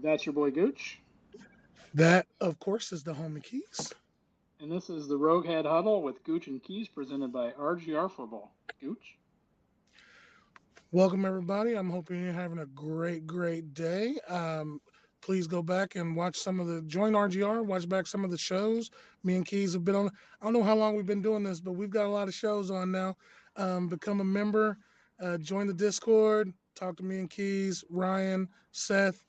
That's your boy Gooch, That, of course, is the homie Keys. and this is the RogueHead Huddle with Gooch and Keys presented by RGR Football. Gooch? Welcome, everybody. I'm hoping you're having a great day. Please go back and watch join RGR, watch back some of the shows. Me and Keys have been on. I don't know how long we've been doing this, but we've got a lot of shows on now. Become a member, join the Discord, talk to me and Keys, Ryan, Seth.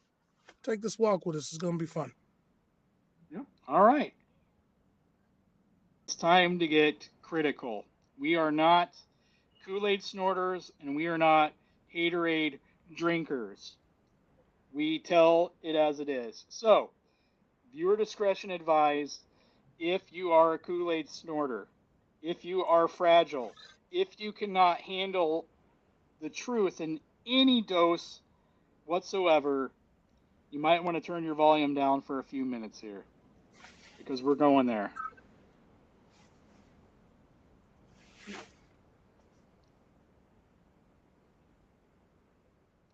Take this walk with us. It's going to be fun. Yep. All right. It's time to get critical. We are not Kool Aid snorters and we are not haterade drinkers. We tell it as it is. So, viewer discretion advised if you are a Kool Aid snorter, if you are fragile, if you cannot handle the truth in any dose whatsoever, you might want to turn your volume down for a few minutes here because we're going there.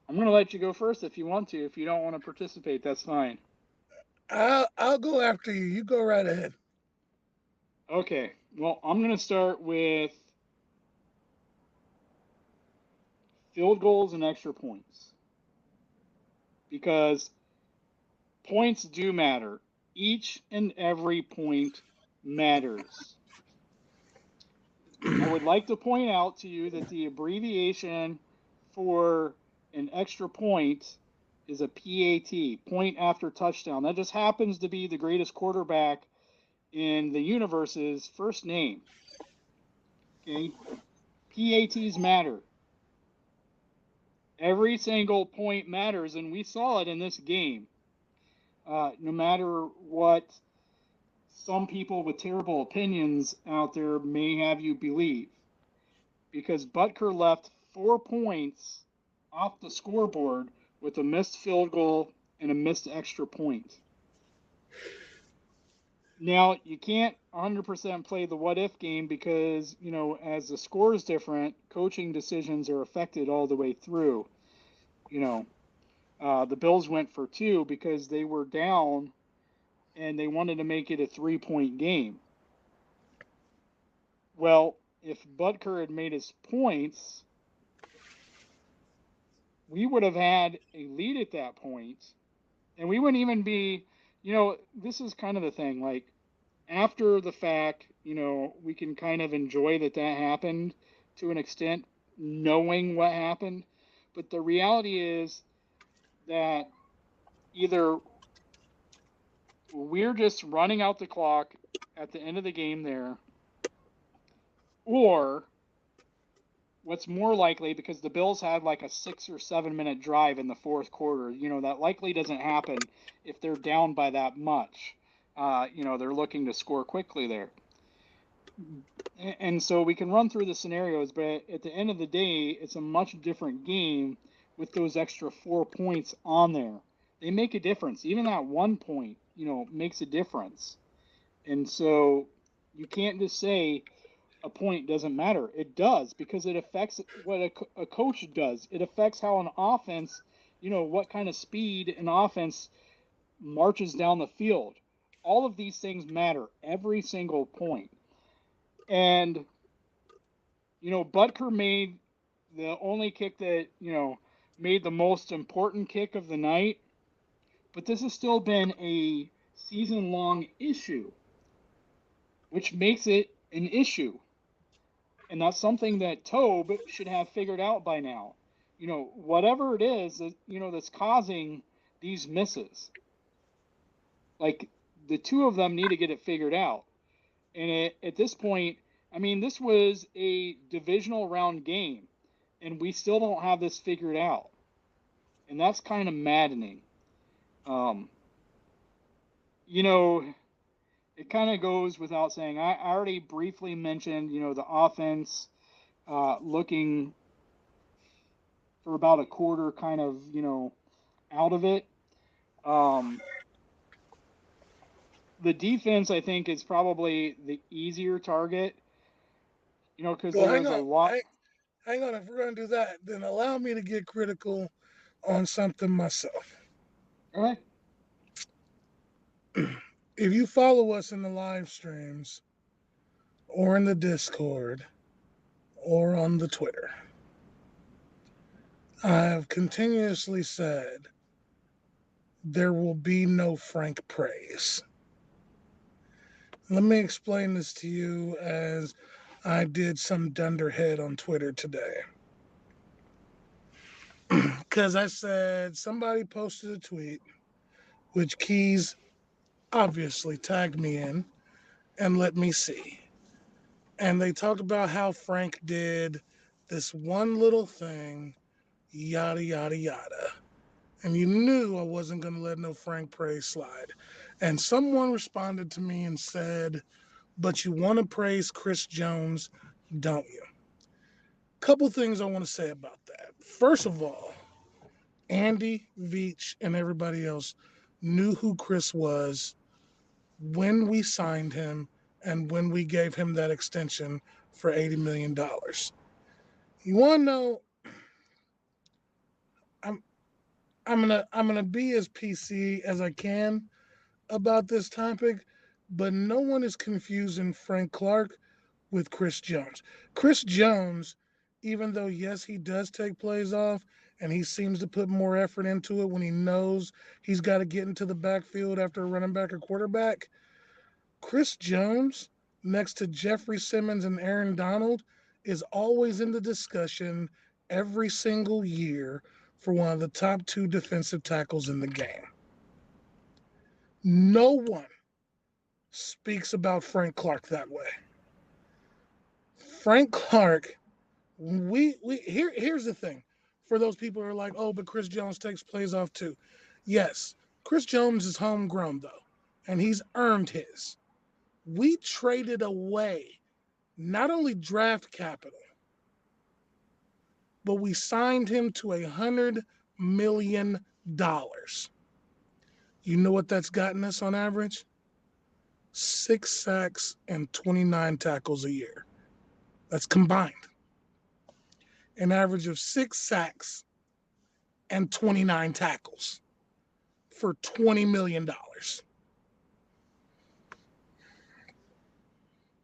I'm going to let you go first if you want to. If you don't want to participate, that's fine. I'll go after you. You go right ahead. Okay, well, I'm going to start with field goals and extra points because points do matter. Each and every point matters. I would like to point out to you that the abbreviation for an extra point is a PAT, point after touchdown. That just happens to be the greatest quarterback in the universe's first name. Okay? PATs matter. Every single point matters, and we saw it in this game. No matter what some people with terrible opinions out there may have you believe, because Butker left 4 points off the scoreboard with a missed field goal and a missed extra point. Now, you can't 100% play the what if game because, as the score is different, coaching decisions are affected all the way through. You know, the Bills went for two because they were down and they wanted to make it a 3 point game. Well, if Butker had made his points, we would have had a lead at that point, and we wouldn't even be, this is kind of the thing. Like, after the fact, we can kind of enjoy that happened to an extent, knowing what happened. But the reality is that either we're just running out the clock at the end of the game there, or what's more likely, because the Bills had like a 6 or 7 minute drive in the fourth quarter, that likely doesn't happen if they're down by that much. They're looking to score quickly there. And so we can run through the scenarios, but at the end of the day, it's a much different game with those extra 4 points on there. They make a difference. Even that 1 point, makes a difference. And so you can't just say a point doesn't matter. It does because it affects what a coach does. It affects how an offense, what kind of speed an offense marches down the field. All of these things matter, every single point. And, Butker made the only kick that, made the most important kick of the night. But this has still been a season long issue, which makes it an issue. And that's something that Tobe should have figured out by now. Whatever it is that, that's causing these misses, like the two of them need to get it figured out. And at this point, I mean, this was a divisional round game, and we still don't have this figured out. And that's kind of maddening. Um, you know, it kind of goes without saying. I already briefly mentioned, the offense looking for about a quarter kind of, out of it. Um, the defense, I think, is probably the easier target, because Well, there hang was a on. lot. Hang on. If we're going to do that, then allow me to get critical on something myself. All right. If you follow us in the live streams or in the Discord or on the Twitter, I have continuously said there will be no Frank praise. Let me explain this to you as I did some dunderhead on Twitter today. Because I said somebody posted a tweet, which Keys obviously tagged me in and let me see. And they talked about how Frank did this one little thing, yada, yada, yada. And you knew I wasn't going to let no Frank praise slide. And someone responded to me and said, but you want to praise Chris Jones, don't you? Couple things I want to say about that. First of all, Andy, Veach, and everybody else knew who Chris was when we signed him and when we gave him that extension for $80 million. You want to know? I'm I'm gonna be as PC as I can about this topic, but no one is confusing Frank Clark with Chris Jones. Chris Jones, even though yes, he does take plays off and he seems to put more effort into it when he knows he's got to get into the backfield after a running back or quarterback. Chris Jones, next to Jeffrey Simmons and Aaron Donald, is always in the discussion every single year for one of the top two defensive tackles in the game. No one speaks about Frank Clark that way. Frank Clark, here's the thing. For those people who are like, oh, but Chris Jones takes plays off too. Yes, Chris Jones is homegrown though, and he's earned his. We traded away not only draft capital, but we signed him to $100 million. You know what that's gotten us on average? 6 sacks and 29 tackles a year. That's combined. An average of 6 sacks and 29 tackles for $20 million.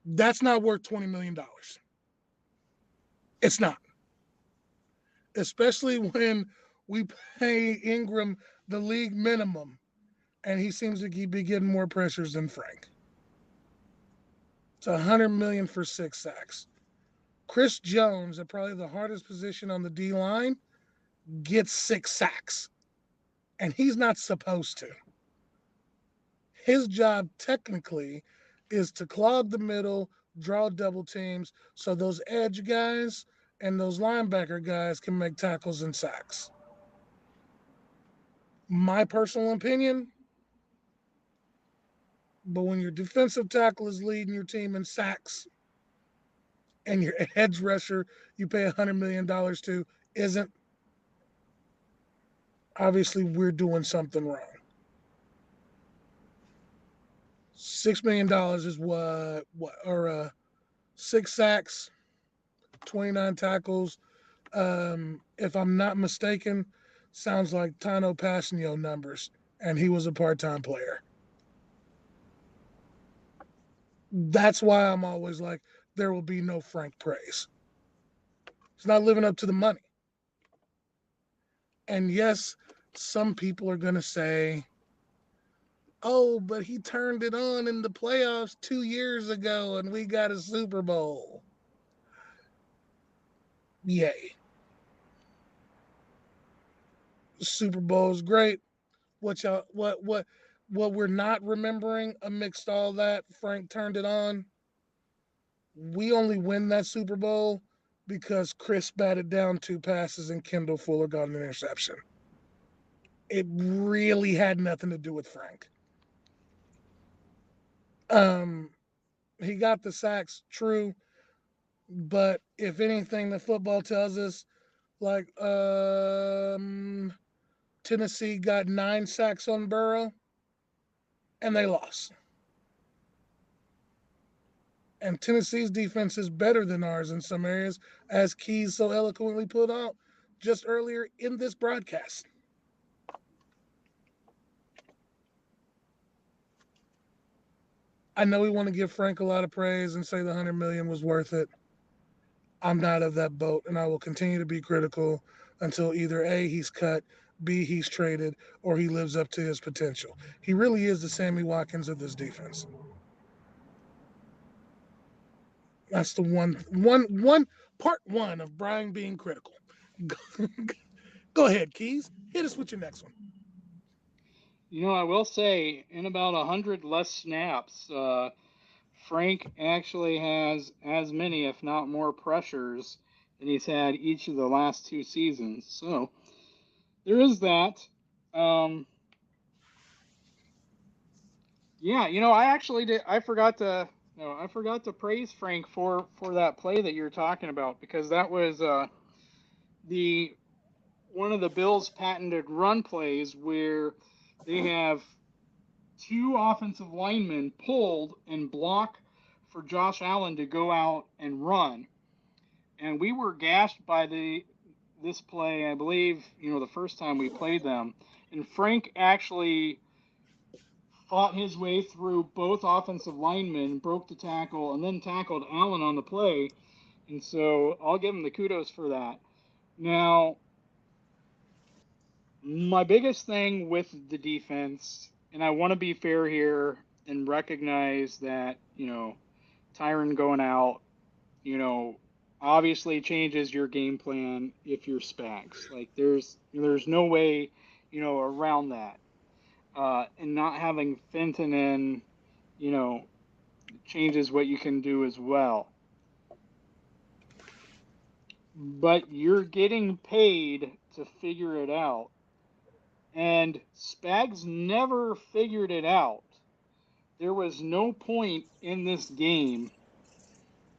That's not worth $20 million. It's not. Especially when we pay Ingram the league minimum and he seems to be getting more pressures than Frank. It's $100 million for 6 sacks. Chris Jones, at probably the hardest position on the D line, gets 6 sacks. And he's not supposed to. His job technically is to clog the middle, draw double teams, so those edge guys and those linebacker guys can make tackles and sacks. My personal opinion, but when your defensive tackle is leading your team in sacks and your edge rusher you pay $100 million to isn't, obviously we're doing something wrong. $6 million is or 6 sacks, 29 tackles. If I'm not mistaken, sounds like Tano Passanio numbers, and he was a part-time player. That's why I'm always like, there will be no Frank praise. He's not living up to the money. And yes, some people are going to say, oh, but he turned it on in the playoffs 2 years ago and we got a Super Bowl. Yay. Super Bowl is great. What we're not remembering amidst all that, Frank turned it on. We only win that Super Bowl because Chris batted down 2 passes and Kendall Fuller got an interception. It really had nothing to do with Frank. He got the sacks, true, but if anything, the football tells us, like, Tennessee got 9 sacks on Burrow, and they lost. And Tennessee's defense is better than ours in some areas, as Keys so eloquently put out just earlier in this broadcast. I know we want to give Frank a lot of praise and say the 100 million was worth it. I'm not of that boat, and I will continue to be critical until either A, he's cut, B, he's traded, or he lives up to his potential. He really is the Sammy Watkins of this defense. That's the one part one of Brian being critical. Go ahead, Keys. Hit us with your next one. I will say, in about 100 less snaps, Frank actually has as many, if not more, pressures than he's had each of the last 2 seasons. So there is that. Um, yeah, I actually did. I forgot to. No, I forgot to praise Frank for that play that you're talking about, because that was the one of the Bills' patented run plays where they have two offensive linemen pulled and block for Josh Allen to go out and run. And we were gashed by this play, I believe, the first time we played them. And Frank actually fought his way through both offensive linemen, broke the tackle, and then tackled Allen on the play. And so I'll give him the kudos for that. Now, my biggest thing with the defense, and I want to be fair here and recognize that, Tyron going out, you know, obviously changes your game plan if you're Spags. Like there's no way, around that. And not having Fenton in, you know, changes what you can do as well. But you're getting paid to figure it out. And Spags never figured it out. There was no point in this game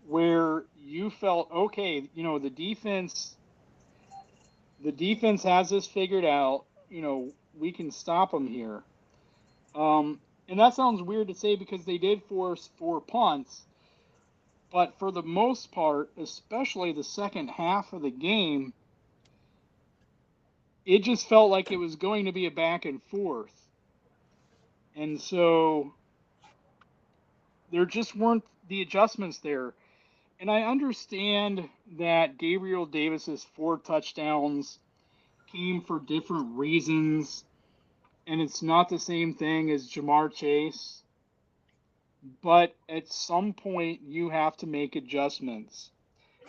where you felt, okay, the defense has this figured out. We can stop them here. And that sounds weird to say because they did force 4 punts, but for the most part, especially the second half of the game, it just felt like it was going to be a back and forth. And so there just weren't the adjustments there. And I understand that Gabriel Davis's 4 touchdowns came for different reasons, and it's not the same thing as Jamar Chase. But at some point, you have to make adjustments.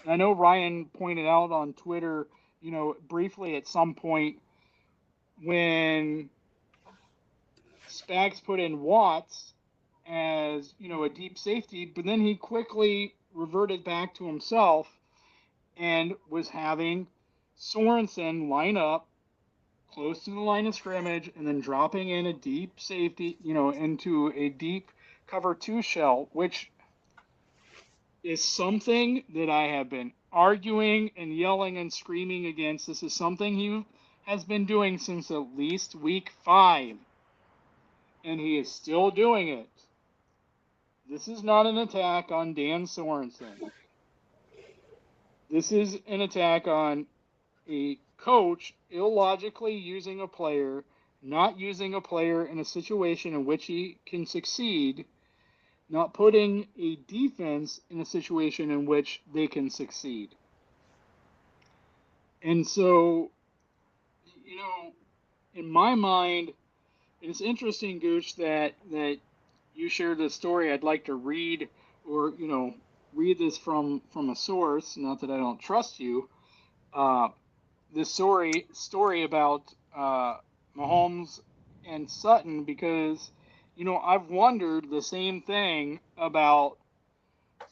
And I know Ryan pointed out on Twitter, briefly at some point when Spags put in Watts as, a deep safety, but then he quickly reverted back to himself and was having Sorensen line up close to the line of scrimmage and then dropping in a deep safety, into a deep cover 2 shell, which is something that I have been arguing and yelling and screaming against. This is something he has been doing since at least week 5, and he is still doing it. This is not an attack on Dan Sorensen. This is an attack on a coach illogically using a player, not using a player in a situation in which he can succeed, not putting a defense in a situation in which they can succeed. And so, in my mind, it's interesting, Gooch, that you shared this story. I'd like to read, or read this from a source. Not that I don't trust you. This story about Mahomes and Sutton, because I've wondered the same thing about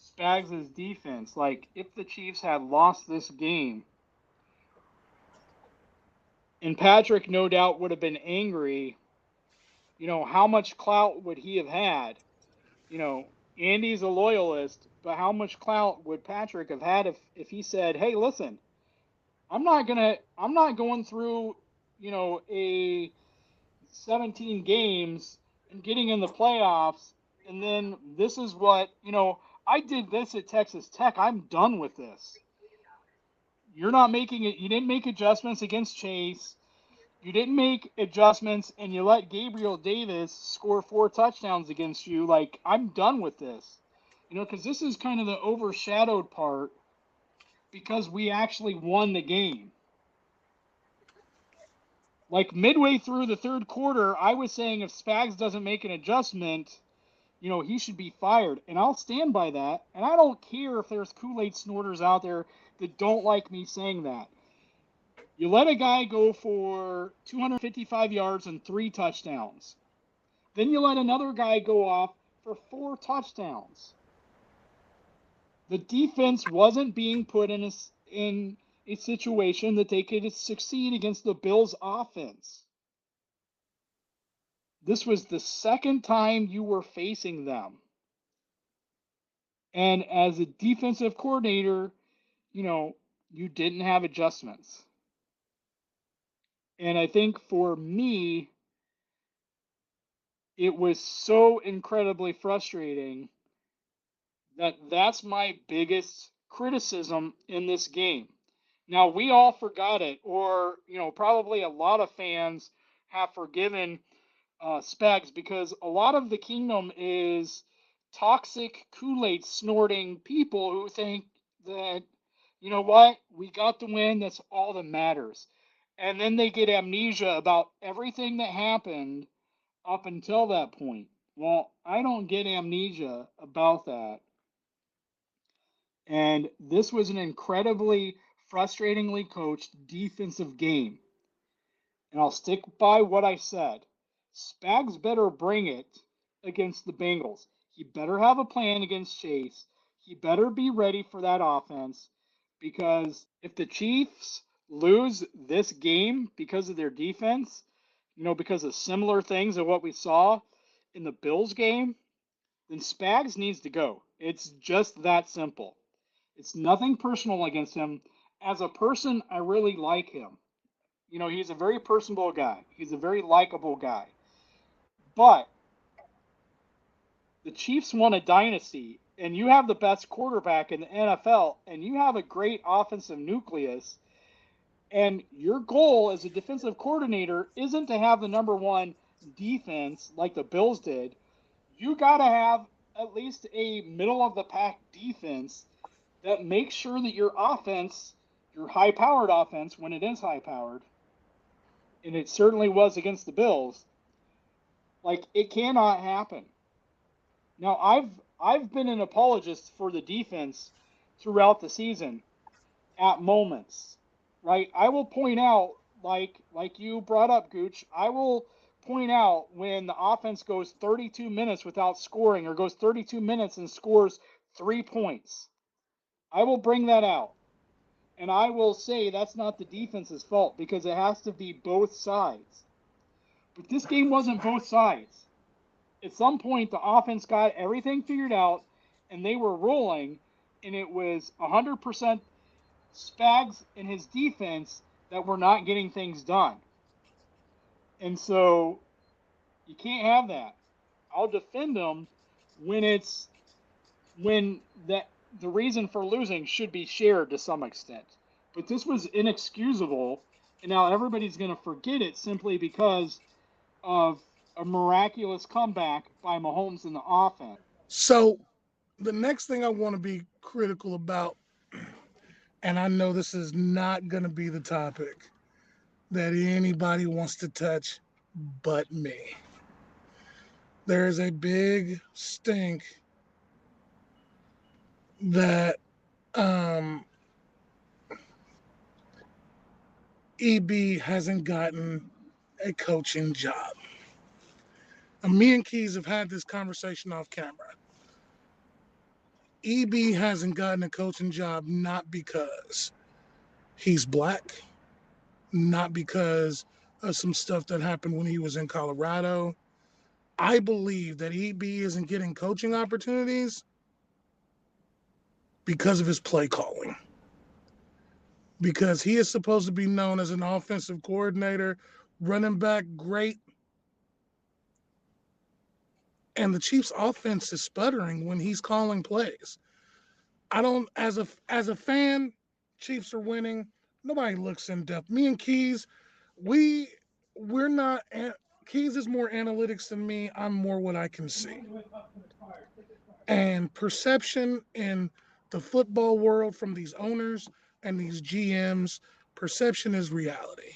Spags' defense. Like, if the Chiefs had lost this game, and Patrick no doubt would have been angry, how much clout would he have had? Andy's a loyalist, but how much clout would Patrick have had if he said, "Hey, listen, I'm not going through, a 17 games and getting in the playoffs, and then this is what, I did this at Texas Tech. I'm done with this. You're not making it. You didn't make adjustments against Chase. You didn't make adjustments and you let Gabriel Davis score 4 touchdowns against you. Like, I'm done with this. Because this is kind of the overshadowed part because we actually won the game. Like, midway through the third quarter, I was saying if Spags doesn't make an adjustment, he should be fired. And I'll stand by that. And I don't care if there's Kool-Aid snorters out there that don't like me saying that. You let a guy go for 255 yards and 3 touchdowns. Then you let another guy go off for 4 touchdowns. The defense wasn't being put in a situation that they could succeed against the Bills' offense. This was the second time you were facing them. And as a defensive coordinator, you didn't have adjustments. And I think for me, it was so incredibly frustrating that's my biggest criticism in this game. Now, we all forgot it, or, probably a lot of fans have forgiven Spags because a lot of the kingdom is toxic Kool-Aid snorting people who think that, you know what, we got the win, that's all that matters. And then they get amnesia about everything that happened up until that point. Well, I don't get amnesia about that. And this was an incredibly frustratingly coached defensive game. And I'll stick by what I said. Spags better bring it against the Bengals. He better have a plan against Chase. He better be ready for that offense because if the Chiefs lose this game because of their defense, because of similar things of what we saw in the Bills game, then Spags needs to go. It's just that simple. It's nothing personal against him. As a person, I really like him. He's a very personable guy. He's a very likable guy. But the Chiefs won a dynasty, and you have the best quarterback in the NFL, and you have a great offensive nucleus. And your goal as a defensive coordinator isn't to have the number one defense like the Bills did. You got to have at least a middle of the pack defense that makes sure that your offense, your high powered offense, when it is high powered, and it certainly was against the Bills, like it cannot happen. Now I've been an apologist for the defense throughout the season at moments, right? I will point out like you brought up, Gooch. I will point out when the offense goes 32 minutes without scoring or goes 32 minutes and scores 3 points. I will bring that out. And I will say that's not the defense's fault because it has to be both sides. But this game wasn't both sides. At some point, the offense got everything figured out and they were rolling, and it was 100% Spags and his defense that were not getting things done. And so you can't have that. I'll defend them when it's when the reason for losing should be shared to some extent. But this was inexcusable, and now everybody's going to forget it simply because of a miraculous comeback by Mahomes in the offense. So the next thing I want to be critical about, and I know this is not going to be the topic that anybody wants to touch but me. There is a big stink that um, EB hasn't gotten a coaching job. And me and Keys have had this conversation off camera. EB hasn't gotten a coaching job not because he's black, not because of some stuff that happened when he was in Colorado. I believe that EB isn't getting coaching opportunities because of his play calling. Because he is supposed to be known as an offensive coordinator, running back great, and the Chiefs' offense is sputtering when he's calling plays. I don't as a fan, Chiefs are winning. Nobody looks in depth. Me and Keys, we we're not. Keys is more analytics than me. I'm more what I can see. And perception in the football world from these owners and these GMs, perception is reality.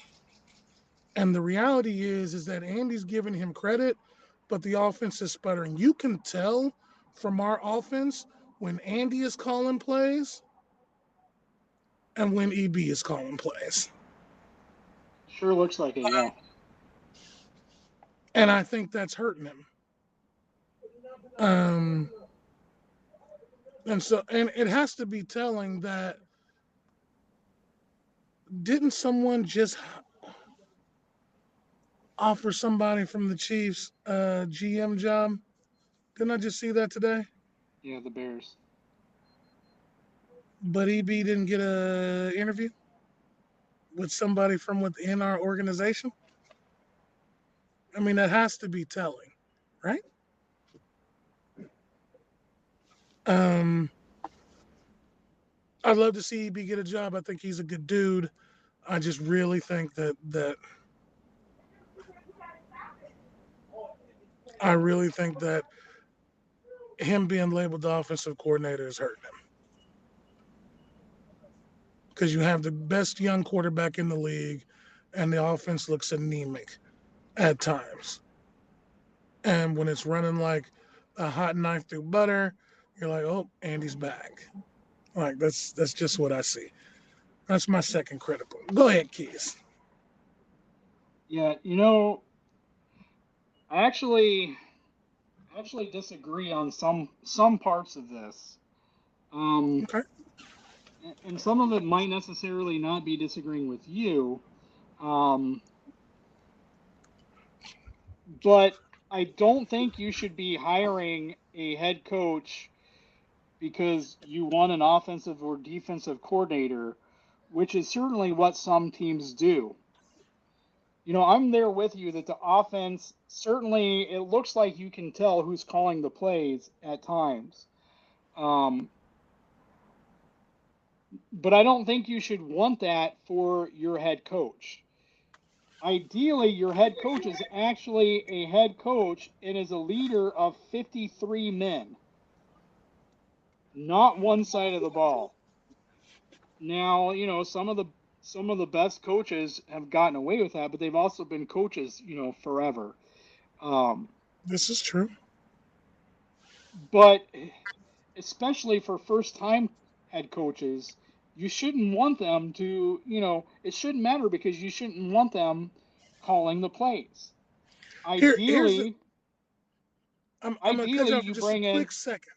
And the reality is that Andy's giving him credit, but the offense is sputtering. You can tell from our offense when Andy is calling plays and when EB is calling plays. Sure looks like it, yeah. And I think that's hurting him. Um, and it has to be telling that didn't someone just offer somebody from the Chiefs a GM job? Didn't I just see that today? Yeah, the Bears. But EB didn't get a interview with somebody from within our organization. I mean, that has to be telling, right? Um, I'd love to see EB get a job. I think he's a good dude. I just really think that I really think that him being labeled the offensive coordinator is hurting him because you have the best young quarterback in the league, and the offense looks anemic at times. And when it's running like a hot knife through butter, you're like, oh, Andy's back. Like that's just what I see. That's my second critical. Go ahead, Keys. Yeah, I actually disagree on some parts of this. Um, Okay. and some of it might necessarily not be disagreeing with you. Um, but I don't think you should be hiring a head coach because you want an offensive or defensive coordinator, which is certainly what some teams do. I'm there with you that the offense certainly it looks like you can tell who's calling the plays at times. Um, but I don't think you should want that for your head coach. Ideally, your head coach is actually a head coach and is a leader of 53 men, not one side of the ball. Now, some of the best coaches have gotten away with that, but they've also been coaches, forever. Um, This is true. but especially for first time head coaches, you shouldn't want them to, it shouldn't matter because you shouldn't want them calling the plays. Here's the, Ideally, I'm gonna cut ideally you off for you just a bring in quick second.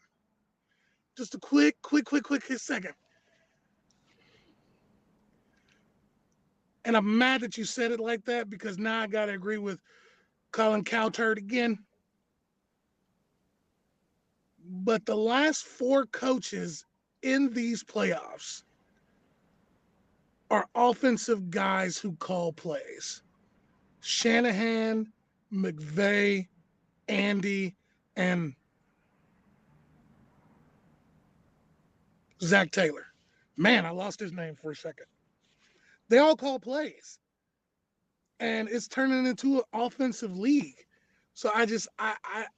Just a quick second. And I'm mad that you said it like that because now I gotta agree with Colin Cowturd again. But the last four coaches in these playoffs are offensive guys who call plays. Shanahan, McVay, Andy, and Zach Taylor. Man, I lost his name for a second. They all call plays, and it's turning into an offensive league. So I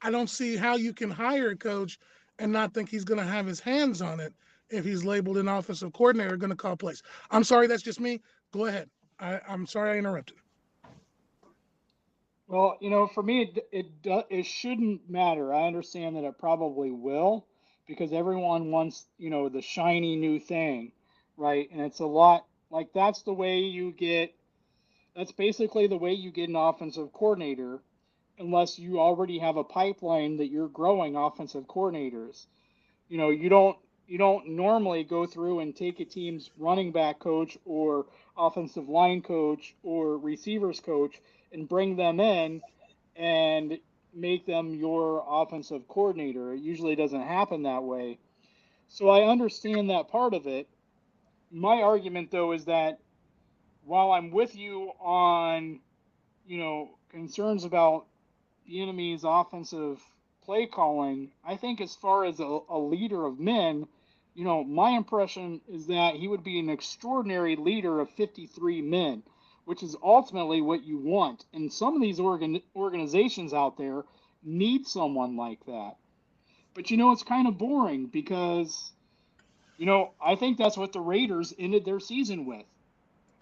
don't see how you can hire a coach and not think he's going to have his hands on it if he's labeled an offensive coordinator going to call plays. I'm sorry, that's just me. Go ahead. I'm sorry I interrupted. Well, for me, it shouldn't matter. I understand that it probably will, because everyone wants, the shiny new thing, right? And it's a lot like that's the way you get. That's basically the way you get an offensive coordinator, unless you already have a pipeline that you're growing offensive coordinators. You don't normally go through and take a team's running back coach or offensive line coach or receivers coach and bring them in and make them your offensive coordinator. It usually doesn't happen that way. So I understand that part of it. My argument though is that while I'm with you on, concerns about the enemy's offensive play calling, I think as far as a leader of men, my impression is that he would be an extraordinary leader of 53 men, which is ultimately what you want. And some of these organizations out there need someone like that. But it's kind of boring because, I think that's what the Raiders ended their season with,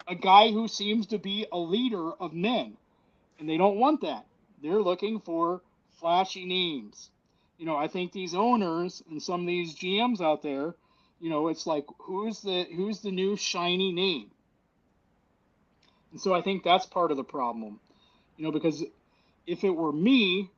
a guy who seems to be a leader of men. And they don't want that. They're looking for flashy names. I think these owners and some of these GMs out there, it's like who's the new shiny name? And so I think that's part of the problem. Because if it were me,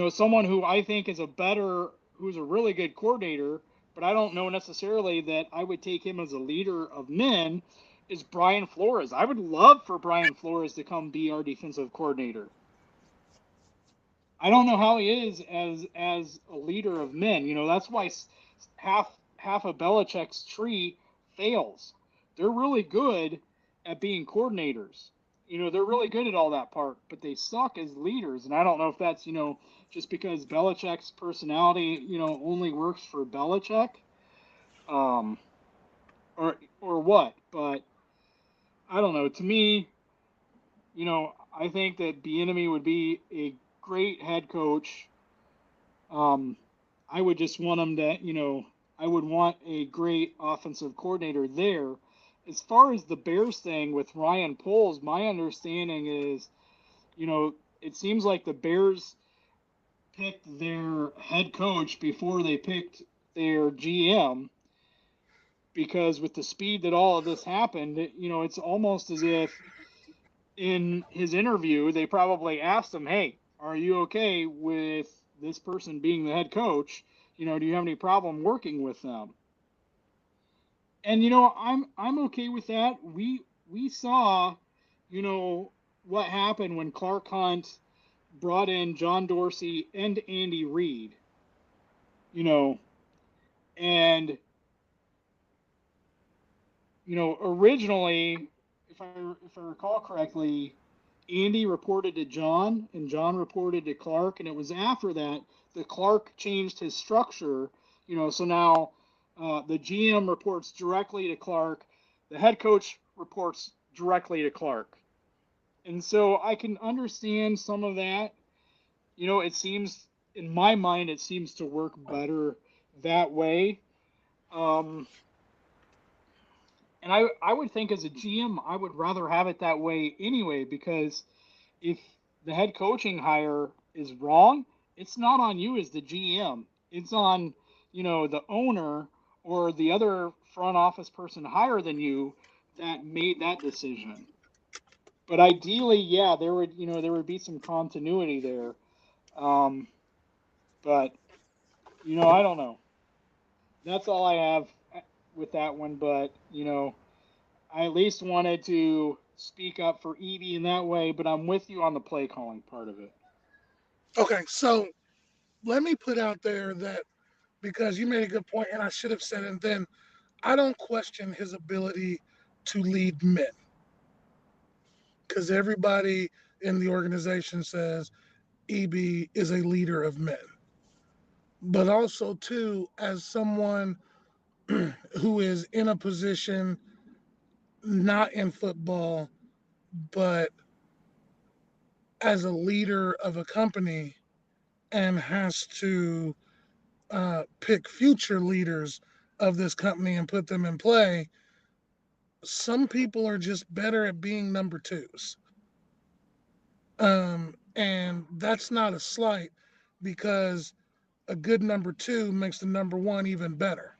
someone who I think who's a really good coordinator, but I don't know necessarily that I would take him as a leader of men, is Brian Flores. I would love for Brian Flores to come be our defensive coordinator. I don't know how he is as a leader of men. That's why half of Belichick's tree fails. They're really good at being coordinators. They're really good at all that part, but they suck as leaders. And I don't know if that's just because Belichick's personality only works for Belichick, um, or what. But I don't know. To me, I think that Bieniemy would be a great head coach. Um, I would just want him to, I would want a great offensive coordinator there. As far as the Bears thing with Ryan Poles, my understanding is, it seems like the Bears picked their head coach before they picked their GM, because with the speed that all of this happened, it's almost as if in his interview, they probably asked him, "Hey, are you okay with this person being the head coach? Do you have any problem working with them?" And I'm okay with that. We saw, you know, what happened when Clark Hunt brought in John Dorsey and Andy Reid. You know, and originally, if I recall correctly, Andy reported to John, and John reported to Clark, and it was after that that Clark changed his structure. So now the GM reports directly to Clark, the head coach reports directly to Clark, and so I can understand some of that. It seems in my mind it seems to work better that way. Um, and I would think as a GM I would rather have it that way anyway, because if the head coaching hire is wrong, it's not on you as the GM. It's on, the owner or the other front office person higher than you that made that decision. But ideally, yeah, there would be some continuity there. Um, but I don't know. That's all I have with that one. But I at least wanted to speak up for Evie in that way. But I'm with you on the play calling part of it. Okay, so let me put out there that because you made a good point, and I should have said it then, I don't question his ability to lead men because everybody in the organization says EB is a leader of men. But also, too, as someone who is in a position not in football, but as a leader of a company and has to pick future leaders of this company and put them in play, some people are just better at being number twos. And that's not a slight because a good number two makes the number one even better.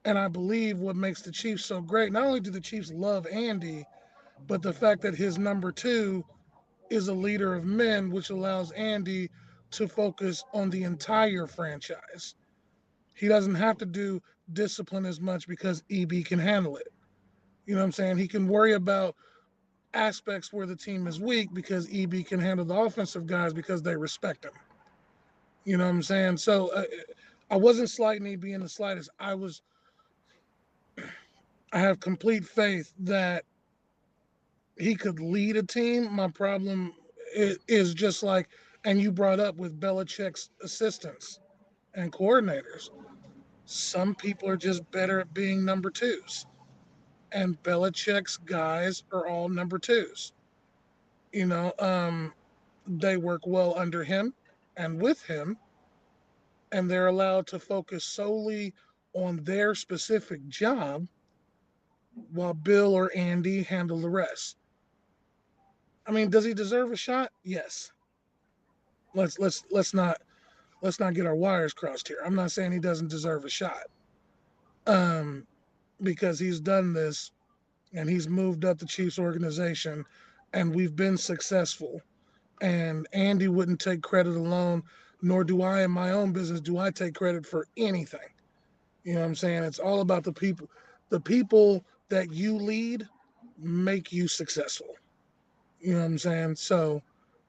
And I believe what makes the Chiefs so great, not only do the Chiefs love Andy, but the fact that his number two is a leader of men, which allows Andy to focus on the entire franchise. He doesn't have to do discipline as much because EB can handle it. You know what I'm saying? He can worry about aspects where the team is weak because EB can handle the offensive guys because they respect him. You know what I'm saying? So I wasn't slighting EB in the slightest. I have complete faith that he could lead a team. My problem is just like, and you brought up with Belichick's assistants and coordinators. Some people are just better at being number twos. and Belichick's guys are all number twos. You know, they work well under him and with him, and they're allowed to focus solely on their specific job while Bill or Andy handle the rest. I mean, does he deserve a shot? Yes. Let's let's not get our wires crossed here. I'm not saying he doesn't deserve a shot. Um, because he's done this and he's moved up the Chiefs organization and we've been successful. And Andy wouldn't take credit alone, nor do I in my own business do I take credit for anything. You know what I'm saying? It's all about the people. The people that you lead make you successful. You know what I'm saying? So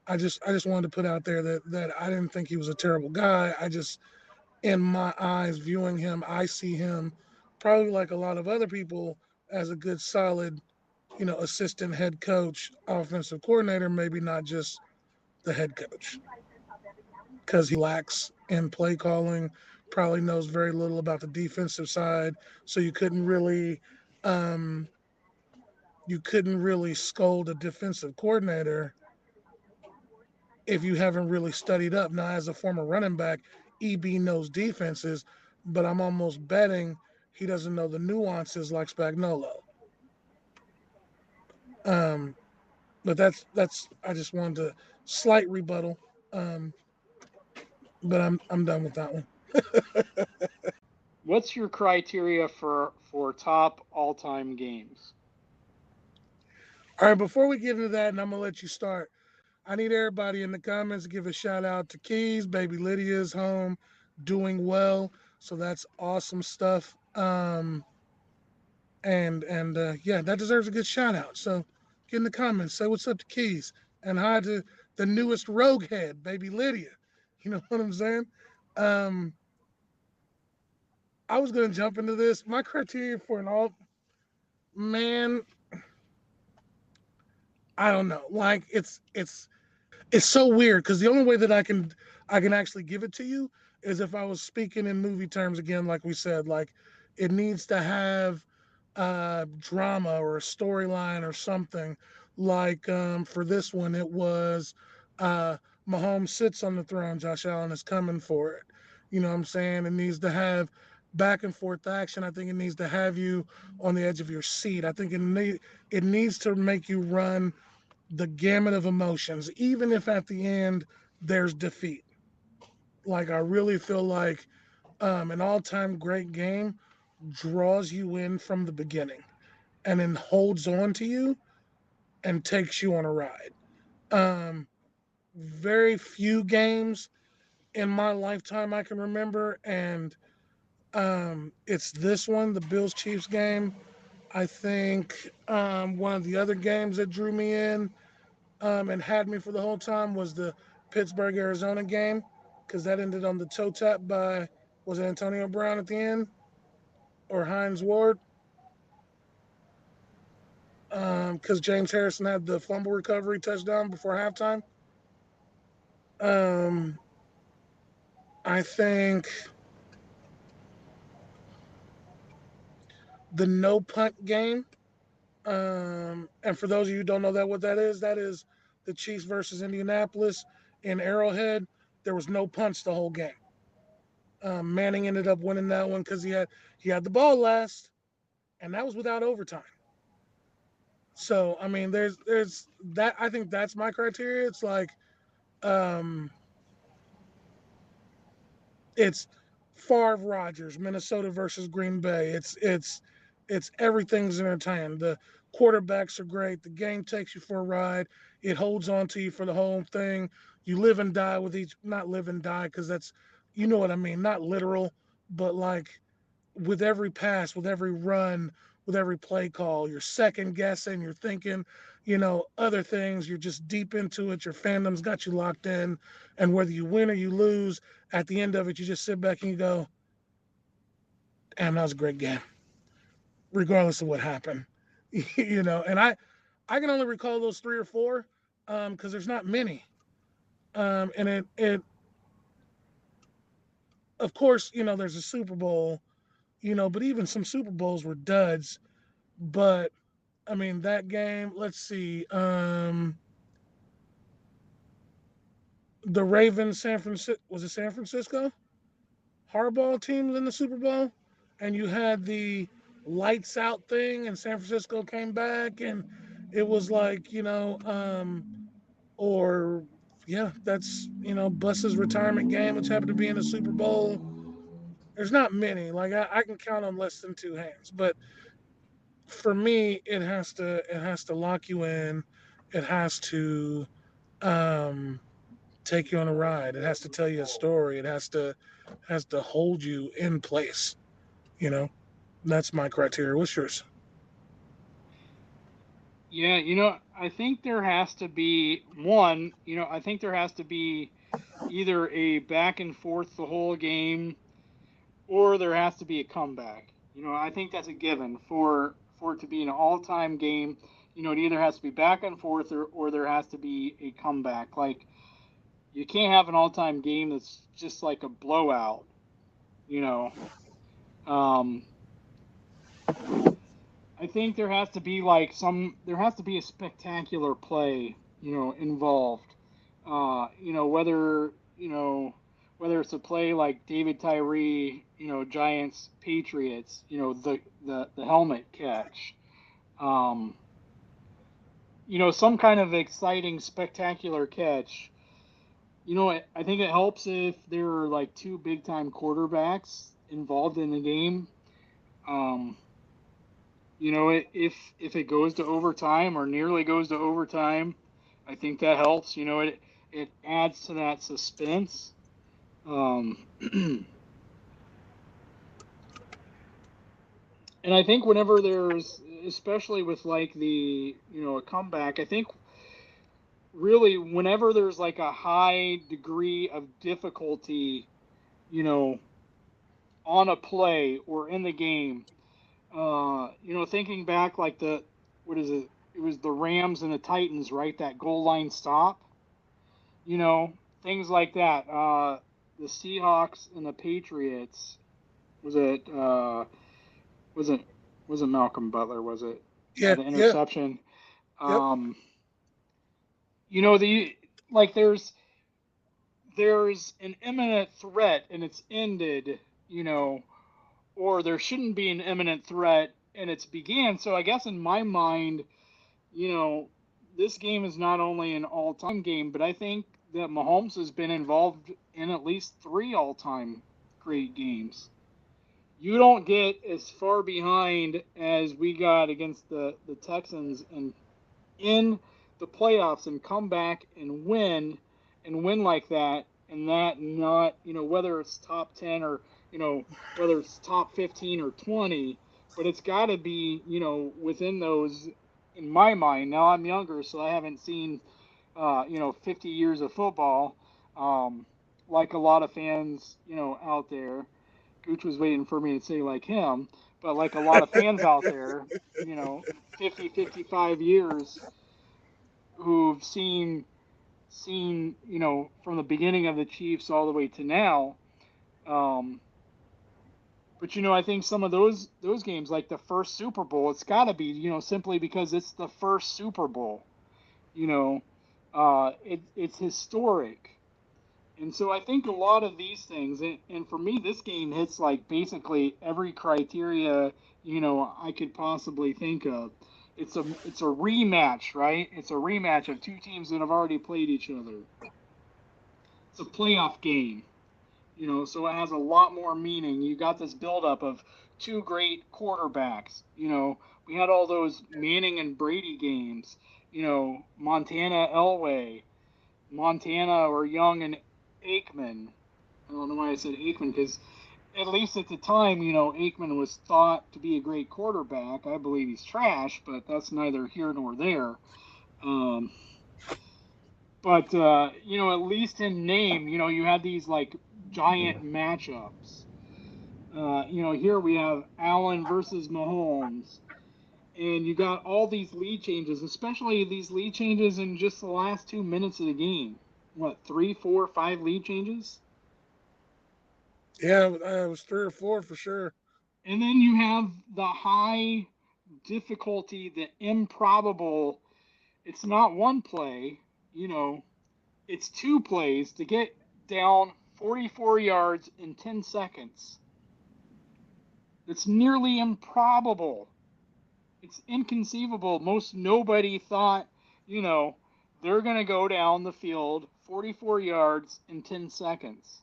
I just wanted to put out there that I didn't think he was a terrible guy. I just in my eyes viewing him, I see him probably like a lot of other people as a good solid, assistant head coach, offensive coordinator, maybe not just the head coach. Because he lacks in play calling, probably knows very little about the defensive side. So um, you couldn't really scold a defensive coordinator if you haven't really studied up. Now, as a former running back, EB knows defenses, but I'm almost betting he doesn't know the nuances like Spagnolo. Um, but that's I just wanted to slight rebuttal. Um, but I'm done with that one. What's your criteria for top all-time games? All right, before we get into that, and I'm gonna let you start. I need everybody in the comments to give a shout out to Keys. Baby Lydia's home, doing well. So that's awesome stuff. And yeah, that deserves a good shout out. So get in the comments, say what's up to Keys, and hi to the newest RogueHead, Baby Lydia. You know what I'm saying? Um, I was gonna jump into this. My criteria for an all man, I don't know. Like it's so weird because the only way that I can actually give it to you is if I was speaking in movie terms again, like we said, like it needs to have drama or a storyline or something. Like for this one, it was uh, Mahomes sits on the throne, Josh Allen is coming for it. You know what I'm saying? It needs to have back and forth action. I think it needs to have you on the edge of your seat. I think it needs to make you run the gamut of emotions, even if at the end there's defeat. Like I really feel like an all-time great game draws you in from the beginning and then holds on to you and takes you on a ride. Um, Very few games in my lifetime I can remember, and it's this one, the Bills Chiefs game. I think one of the other games that drew me in and had me for the whole time was the Pittsburgh Arizona game because that ended on the toe tap by was it Antonio Brown at the end or Hines Ward because James Harrison had the fumble recovery touchdown before halftime. Um, I think the no punt game. And for those of you who don't know that is the Chiefs versus Indianapolis in Arrowhead. There was no punts the whole game. Manning ended up winning that one because he had the ball last, and that was without overtime. So I mean, there's that. I think that's my criteria. It's like um, it's Favre Rodgers, Minnesota versus Green Bay. It's everything's entertaining. The quarterbacks are great. The game takes you for a ride. It holds on to you for the whole thing. You live and die with each, not live and die because that's, you know what I mean, not literal, but like with every pass, with every run, with every play call, you're second guessing, you're thinking, other things. You're just deep into it. Your fandom's got you locked in. And whether you win or you lose, at the end of it, you just sit back and you go, damn, that was a great game, regardless of what happened. And I can only recall those three or four because there's not many. And of course, there's a Super Bowl, but even some Super Bowls were duds But I mean, that game. Let's see. The Ravens, San Francisco, was it San Francisco? Hardball teams in the Super Bowl, and you had the lights out thing, and San Francisco came back, and it was like, or yeah, that's Bus's retirement game, which happened to be in the Super Bowl. There's not many. Like I can count on less than two hands, but for me, it has to lock you in. It has to um, take you on a ride. It has to tell you a story. It has to hold you in place. You know, that's my criteria. What's yours? Yeah, I think there has to be one, I think there has to be either a back and forth the whole game or there has to be a comeback. I think that's a given for it to be an all-time game. It either has to be back and forth or there has to be a comeback. Like you can't have an all-time game that's just like a blowout, you know. Um I think there has to be a spectacular play, involved. Whether it's a play like David Tyree, Giants Patriots, the helmet catch. Um, some kind of exciting spectacular catch. I think it helps if there are like two big time quarterbacks involved in the game. Um, if it goes to overtime or nearly goes to overtime, I think that helps. It adds to that suspense. And I think whenever there's, especially with like a comeback, I think really whenever there's like a high degree of difficulty, you know, on a play or in the game, thinking back like what is it? It was the Rams and the Titans, right? That goal line stop, you know, things like that. The Seahawks and the Patriots. Was it? Was it? Was it Malcolm Butler? Was it Yeah, the yeah, interception? yep, Um, the like there's an imminent threat and it's ended. Or there shouldn't be an imminent threat and it's began. So I guess in my mind, you know, this game is not only an all-time game, but I think that Mahomes has been involved in at least three all-time great games. You don't get as far behind as we got against the Texans and in the playoffs and come back and win like that and that not whether it's top 10 or whether it's top 15 or 20, but it's got to be within those in my mind. Now I'm younger, so I haven't seen 50 years of football, um, like a lot of fans out there. Gooch was waiting for me to say like him, but like a lot of fans out there, 50, 55 years who've seen from the beginning of the Chiefs all the way to now. Um, but I think some of those games, like the first Super Bowl, it's got to be simply because it's the first Super Bowl. You know, it's historic, and so I think a lot of these things, and for me, this game hits like basically every criteria I could possibly think of. It's a rematch, right? It's a rematch of two teams that have already played each other. It's a playoff game, so it has a lot more meaning. You got this buildup of two great quarterbacks. We had all those Manning and Brady games. Montana Elway, Montana or Young and Aikman. I don't know why I said Aikman because at least at the time, Aikman was thought to be a great quarterback. I believe he's trash, but that's neither here nor there. Um, but at least in name, you had these like giant matchups. Here we have Allen versus Mahomes, and you got all these lead changes, especially these lead changes in just the last 2 minutes of the game. What, three, four, five lead changes? yeah. It was three or four for sure. And then you have the high difficulty, the improbable. It's not one play, you know, it's two plays to get down 44 yards in 10 seconds. It's nearly improbable. It's inconceivable. Most nobody thought, you know, they're going to go down the field 44 yards in 10 seconds.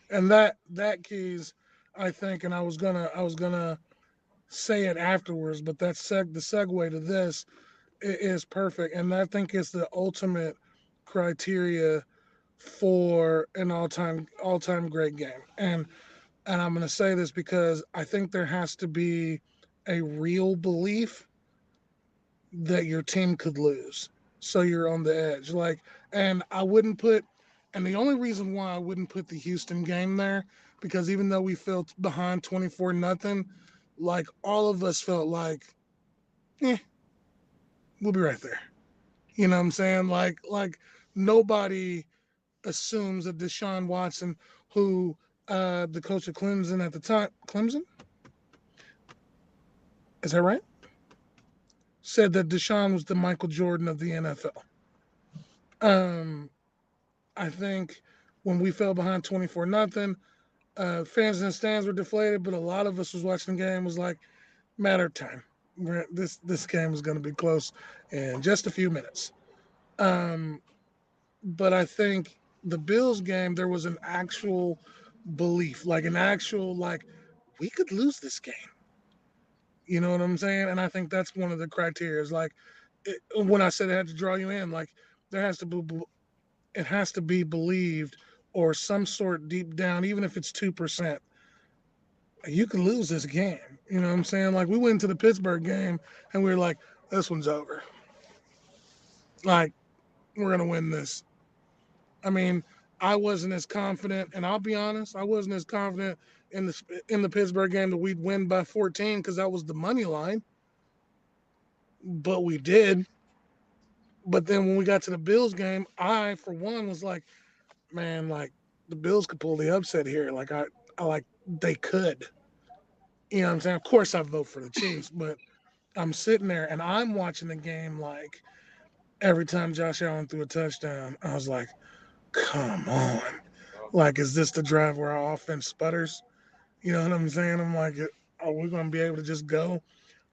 And that keys, I think, and I was gonna say it afterwards, but the segue to this is perfect, and I think it's the ultimate criteria for an all time great game. And I'm gonna say this because I think there has to be a real belief that your team could lose. So you're on the edge. And I wouldn't put, and the only reason why I wouldn't put the Houston game there, because even though we felt behind 24 nothing, like all of us felt like, eh, we'll be right there. You know what I'm saying? Like nobody assumes that Deshaun Watson, who the coach of Clemson at the time, Clemson, is that right? Said that Deshaun was the Michael Jordan of the NFL. Um, I think when we fell behind 24 nothing, fans in the stands were deflated, but a lot of us was watching the game was like, matter of time. This game is going to be close in just a few minutes. Um, but I think the Bills game, there was an actual belief, like an actual like we could lose this game. You know what I'm saying? And I think that's one of the criteria. Is like when I said it had to draw you in, like there has to be it has to be believed or some sort deep down, even if it's 2%, you can lose this game. You know what I'm saying? Like we went to the Pittsburgh game and we were like, this one's over. Like we're gonna win this. I mean, I wasn't as confident, and I'll be honest, I wasn't as confident in the Pittsburgh game that we'd win by 14 because that was the money line, but we did. But then when we got to the Bills game, I for one was like, man, like the Bills could pull the upset here. I like they could. You know what I'm saying? Of course I vote for the Chiefs, but I'm sitting there and I'm watching the game like every time Josh Allen threw a touchdown, I was like, come on. Like, is this the drive where our offense sputters? You know what I'm saying? I'm like, are we going to be able to just go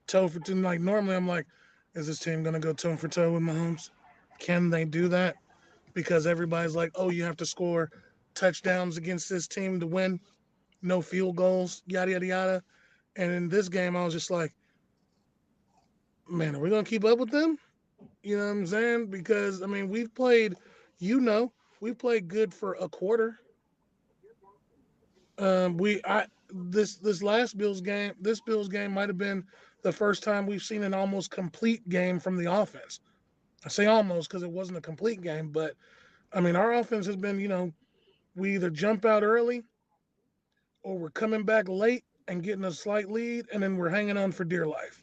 toe for toe? Like, normally I'm like, is this team going to go toe for toe with Mahomes? Can they do that? Because everybody's like, oh, you have to score touchdowns against this team to win, no field goals, yada, yada, yada. And in this game, I was just like, man, are we going to keep up with them? You know what I'm saying? Because, I mean, we've played, you know, we played good for a quarter. We I this Bills game might have been the first time we've seen an almost complete game from the offense. I say almost because it wasn't a complete game, but I mean our offense has been, we either jump out early or we're coming back late and getting a slight lead, and then we're hanging on for dear life.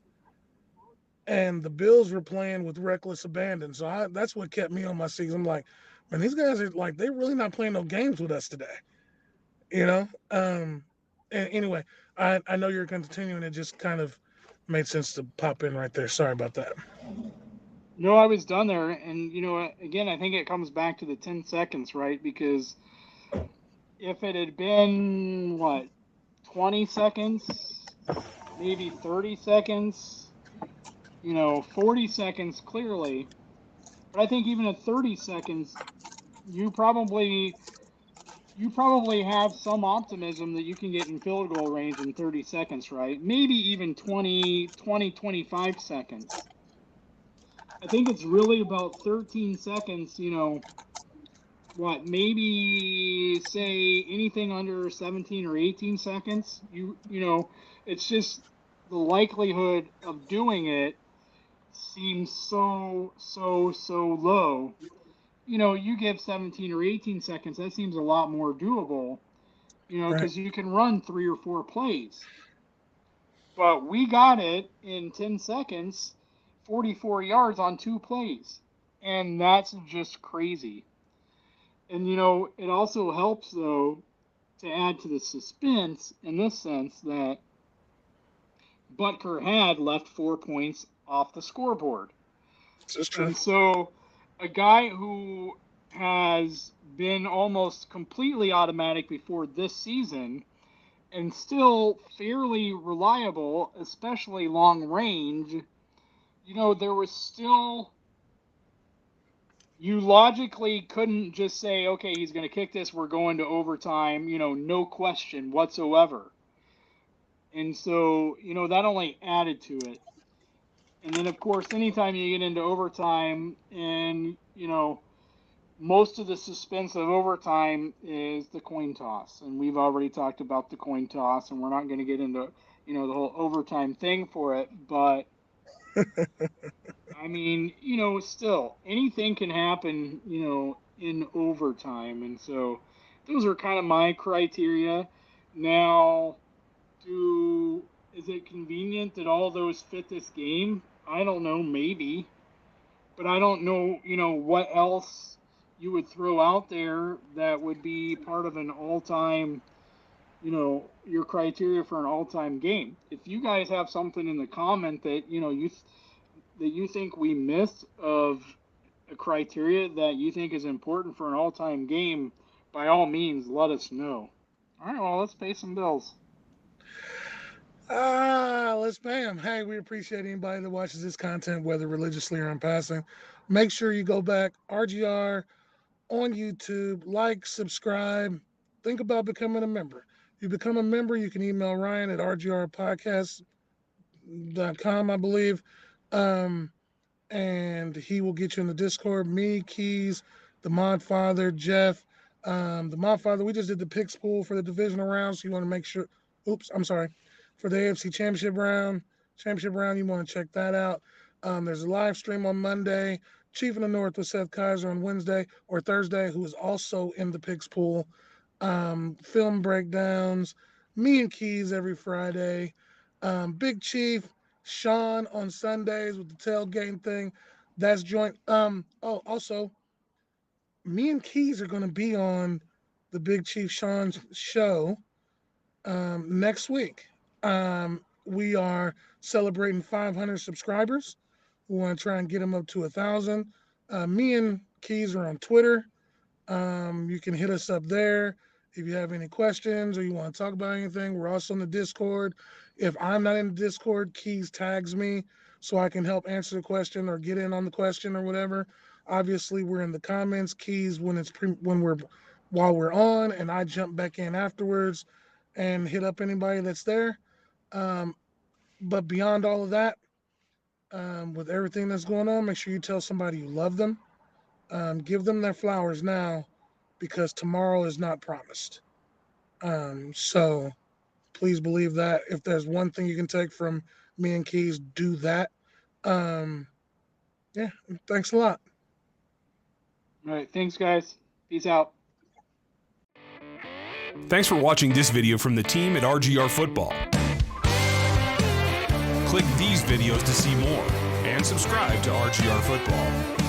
And the Bills were playing with reckless abandon, so that's what kept me on my seats. I'm like, man, these guys are like they're really not playing no games with us today. you know. And anyway, I know you're continuing. It just kind of made sense to pop in right there. Sorry about that. No, I was done there, and again, I think it comes back to the 10 seconds, right? Because if it had been what 20 seconds, maybe 30 seconds, 40 seconds clearly, but I think even at 30 seconds, you probably you probably have some optimism that you can get in field goal range in 30 seconds, right? Maybe even 25 seconds. I think it's really about 13 seconds, what, maybe say anything under 17 or 18 seconds. It's just the likelihood of doing it seems so low. You give 17 or 18 seconds, that seems a lot more doable, Right. because you can run 3 or 4 plays. But we got it in 10 seconds, 44 yards on 2 plays. And that's just crazy. And, it also helps, though, to add to the suspense in this sense that Butker had left 4 points off the scoreboard. This is true. And so a guy who has been almost completely automatic before this season and still fairly reliable, especially long range, there was still, you logically couldn't just say, okay, he's going to kick this, we're going to overtime, no question whatsoever. And so, that only added to it. And then, of course, anytime you get into overtime and, most of the suspense of overtime is the coin toss. And we've already talked about the coin toss, and we're not going to get into, the whole overtime thing for it. But, I mean, still, anything can happen, in overtime. And so those are kind of my criteria. Now, is it convenient that all those fit this game? I don't know, maybe. But I don't know, what else you would throw out there that would be part of an all-time, your criteria for an all-time game. If you guys have something in the comment that, that you think we missed of a criteria that you think is important for an all-time game, by all means, let us know. All right, well, let's pay some bills. Let's pay them. Hey, we appreciate anybody that watches this content, whether religiously or in passing. Make sure you go back, RGR on YouTube, like, subscribe. Think about becoming a member. You become a member, you can email Ryan at rgrpodcast.com, I believe. And he will get you in the Discord. Me, Keys, the Mod Father, Jeff. The Mod Father, we just did the picks pool for the divisional round, so you want to make sure. For the AFC Championship round, you want to check that out. There's a live stream on Monday. Chief in the North with Seth Kaiser on Wednesday or Thursday, who is also in the picks pool. Film breakdowns. Me and Keys every Friday. Big Chief, Sean on Sundays with the tailgating thing. That's joint. Also, me and Keys are going to be on the Big Chief Sean's show next week. We are celebrating 500 subscribers. We want to try and get them up to 1,000. Me and Keys are on Twitter. You can hit us up there if you have any questions or you want to talk about anything. We're also in the Discord. If I'm not in the Discord, Keys tags me so I can help answer the question or get in on the question or whatever. Obviously, we're in the comments. Keys while we're on, and I jump back in afterwards and hit up anybody that's there. But beyond all of that, with everything that's going on, make sure you tell somebody you love them. Give them their flowers now because tomorrow is not promised. So please believe that. If there's one thing you can take from me and Keys, do that. Yeah, thanks a lot. All right, thanks, guys. Peace out. Thanks for watching this video from the team at RGR Football. Click these videos to see more and subscribe to RGR Football.